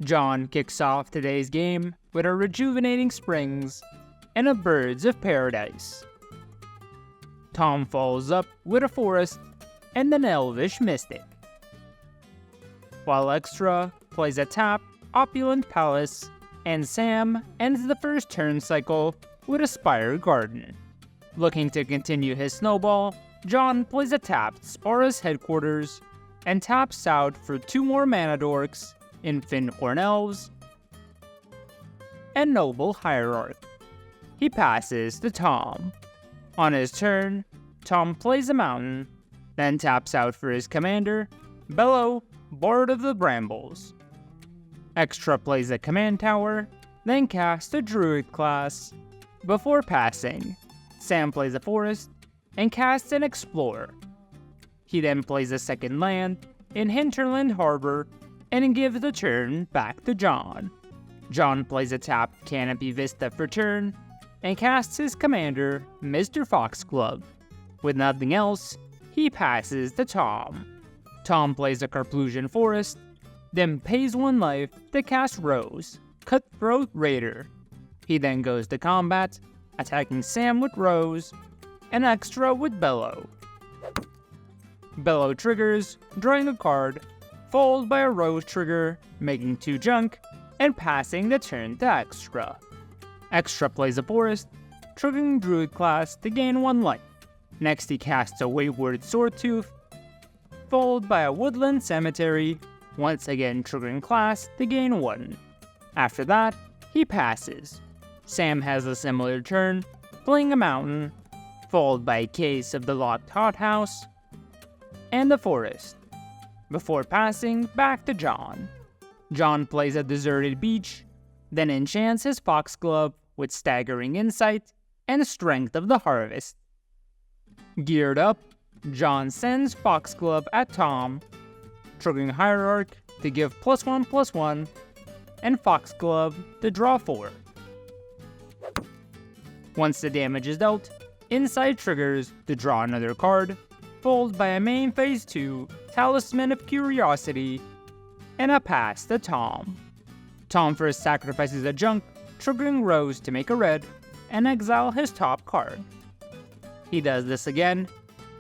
John kicks off today's game with a Rejuvenating Springs and a Birds of Paradise. Tom follows up with a Forest and an Elvish Mystic, while Extra plays a tap Opulent Palace, and Sam ends the first turn cycle with a Spire Garden. Looking to continue his snowball, John plays a tapped Spara's Headquarters and taps out for 2 more mana dorks, Infinhorn Elves, and Noble Hierarch. He passes to Tom. On his turn, Tom plays a mountain, then taps out for his commander, Bello, Bard of the Brambles. Extra plays a command tower, then casts a Druid class. Before passing, Sam plays a forest and casts an Explorer. He then plays a second land in Hinterland Harbor and gives the turn back to John. John plays a tapped Canopy Vista for turn and casts his commander, Mr. Foxglove. With nothing else, he passes to Tom. Tom plays a Carplusian Forest, then pays 1 life to cast Rose, Cutthroat Raider. He then goes to combat, attacking Sam with Rose, and Extra with Bello. Bello triggers, drawing a card, followed by a Rose trigger, making 2 junk, and passing the turn to Extra. Extra plays a Forest, triggering Druid class to gain 1 life. Next he casts a Wayward Swordtooth, followed by a Woodland Cemetery, once again triggering class to gain 1. After that, he passes. Sam has a similar turn, playing a mountain, followed by a case of the Locked Hothouse, and the Forest, before passing back to John. John plays a Deserted Beach, then enchants his Foxglove with Staggering Insight and Strength of the Harvest. Geared up, John sends Foxglove at Tom, triggering Hierarch to give +1/+1, and Foxglove to draw 4. Once the damage is dealt, Insight triggers to draw another card, followed by a main phase 2 Talisman of Curiosity, and a pass to Tom. Tom first sacrifices a junk, triggering Rose to make a red, and exile his top card. He does this again,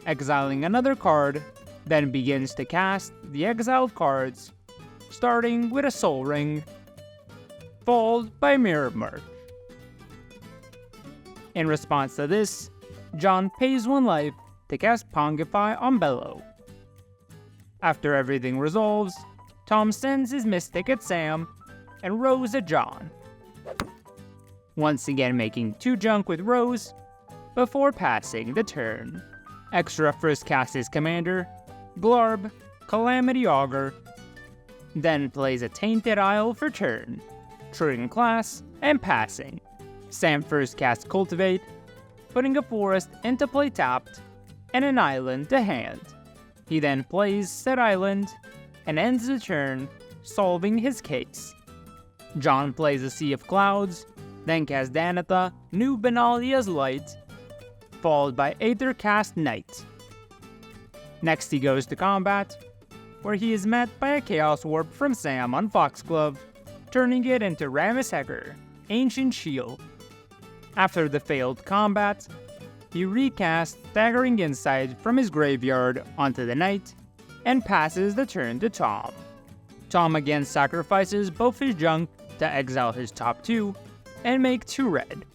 exiling another card, then begins to cast the exiled cards, starting with a Soul Ring, followed by Mirror March. In response to this, John pays 1 life to cast Pongify on Bello. After everything resolves, Tom sends his Mystic at Sam and Rose at John, once again making 2 junk with Rose, before passing the turn. Extra first casts his commander, Glarb, Calamity Augur, then plays a Tainted Isle for turn, triggering class and passing. Sam first casts Cultivate, putting a forest into play tapped, and an island to hand. He then plays said island, and ends the turn, solving his case. John plays a Sea of Clouds, then casts Danitha, New Benalia's Light, followed by Aethercast Knight. Next he goes to combat, where he is met by a Chaos Warp from Sam on Foxglove, turning it into Rameshecker, Ancient Shield. After the failed combat, he recasts Staggering Insight from his graveyard onto the Knight, and passes the turn to Tom. Tom again sacrifices both his junk to exile his top 2, and make 2 red.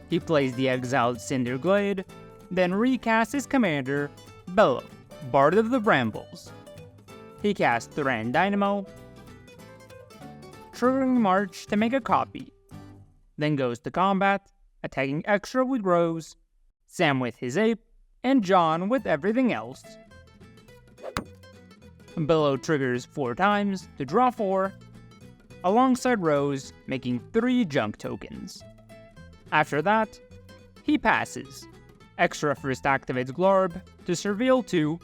He plays the exiled Cinderglade, then recasts his commander, Bello, Bard of the Brambles. He casts Thran Dynamo, triggering March to make a copy, then goes to combat, attacking Extra with Rose, Sam with his Ape, and John with everything else. Bello triggers 4 times to draw 4, alongside Rose, making 3 junk tokens. After that, he passes. Extra first activates Glarb to surveil 2.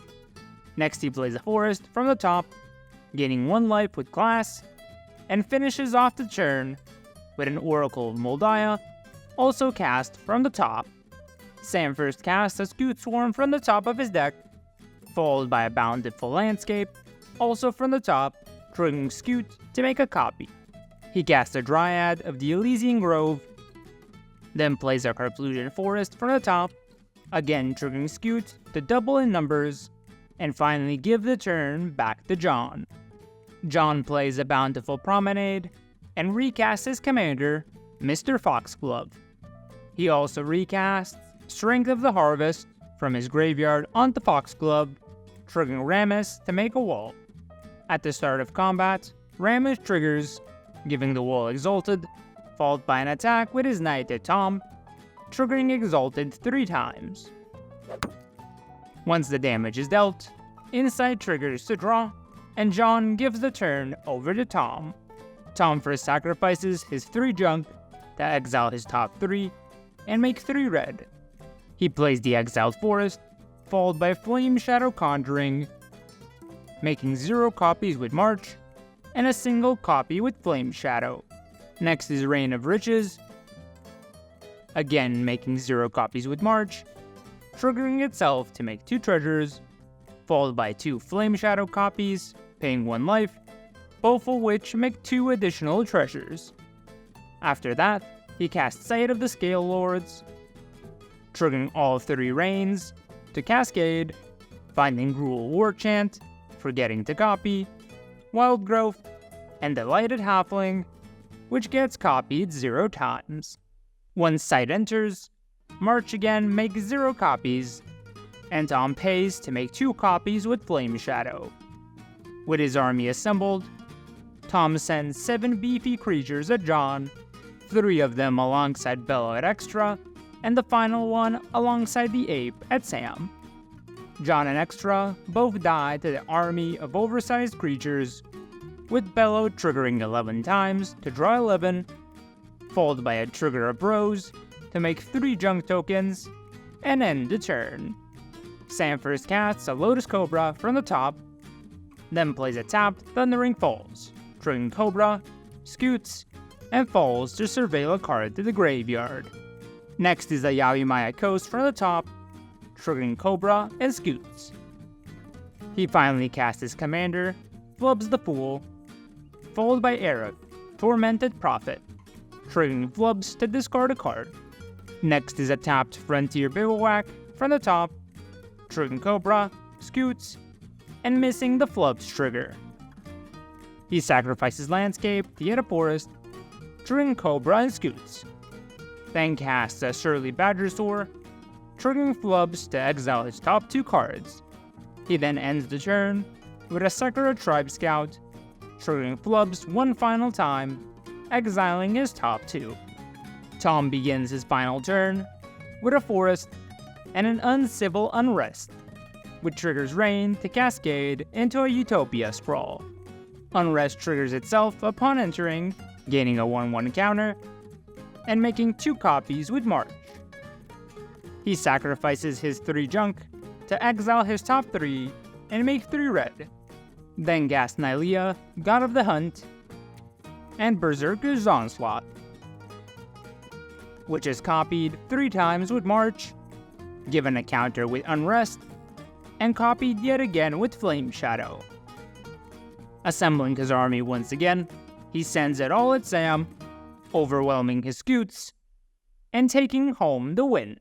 Next he plays a forest from the top, gaining 1 life with class, and finishes off the turn with an Oracle of Moldiah, also cast from the top. Sam first casts a Scoot Swarm from the top of his deck, followed by a Bountiful Landscape, also from the top, triggering Scoot to make a copy. He casts a Dryad of the Elysian Grove, then plays a Carplusian Forest from the top, again triggering Scoot to double in numbers, and finally give the turn back to John. John plays a Bountiful Promenade, and recasts his commander, Mr. Foxglove. He also recasts Strength of the Harvest from his graveyard onto Foxglove, triggering Rammus to make a wall. At the start of combat, Rammus triggers, giving the wall Exalted, followed by an attack with his Knight at Tom, triggering Exalted 3 times. Once the damage is dealt, Insight triggers to draw, and John gives the turn over to Tom. Tom first sacrifices his 3 junk to exile his top 3 and make 3 red. He plays the Exiled Forest, followed by Flame Shadow Conjuring, making 0 copies with March, and a single copy with Flame Shadow. Next is Reign of Riches, again making 0 copies with March, triggering itself to make 2 treasures, followed by 2 Flame Shadow copies, paying 1 life, both of which make 2 additional treasures. After that, he casts Sight of the Scale Lords, triggering all 3 Rains to Cascade, finding Gruul War Chant, forgetting to copy, Wild Growth, and Delighted Halfling, which gets copied 0 times. Once Sight enters, March again makes 0 copies, and Tom pays to make 2 copies with Flame Shadow. With his army assembled, Tom sends 7 beefy creatures at John, 3 of them alongside Bello at Extra, and the final one alongside the Ape at Sam. John and Extra both die to the army of oversized creatures, with Bello triggering 11 times to draw 11, followed by a trigger of Bros to make 3 junk tokens, and end the turn. Sam first casts a Lotus Cobra from the top, then plays a tapped Thundering Falls, triggering Cobra, scoots, and falls to surveil a card to the graveyard. Next is the Yawimaya Coast from the top, triggering Cobra and scoots. He finally casts his commander, Flubs the Fool, followed by Eric, Tormented Prophet, triggering Flubs to discard a card. Next is a tapped Frontier Bivouac from the top, triggering Cobra, scoots, and missing the Flubs trigger. He sacrifices Landscape to get a forest, triggering Cobra and scoots. Then casts a Surly Badgersaur, triggering Flubs to exile his top 2 cards. He then ends the turn with a Sakura Tribe Scout, triggering Flubs 1 final time, exiling his top 2. Tom begins his final turn with a Forest and an Uncivil Unrest, which triggers Rain to cascade into a Utopia Sprawl. Unrest triggers itself upon entering, gaining a 1/1 counter, and making 2 copies with March. He sacrifices his 3 junk to exile his top 3 and make 3 red, then cast Nylea, God of the Hunt, and Berserker's Onslaught, which is copied 3 times with March, given a counter with Unrest, and copied yet again with Flame Shadow. Assembling his army once again, he sends it all at Sam, overwhelming his scoots, and taking home the win.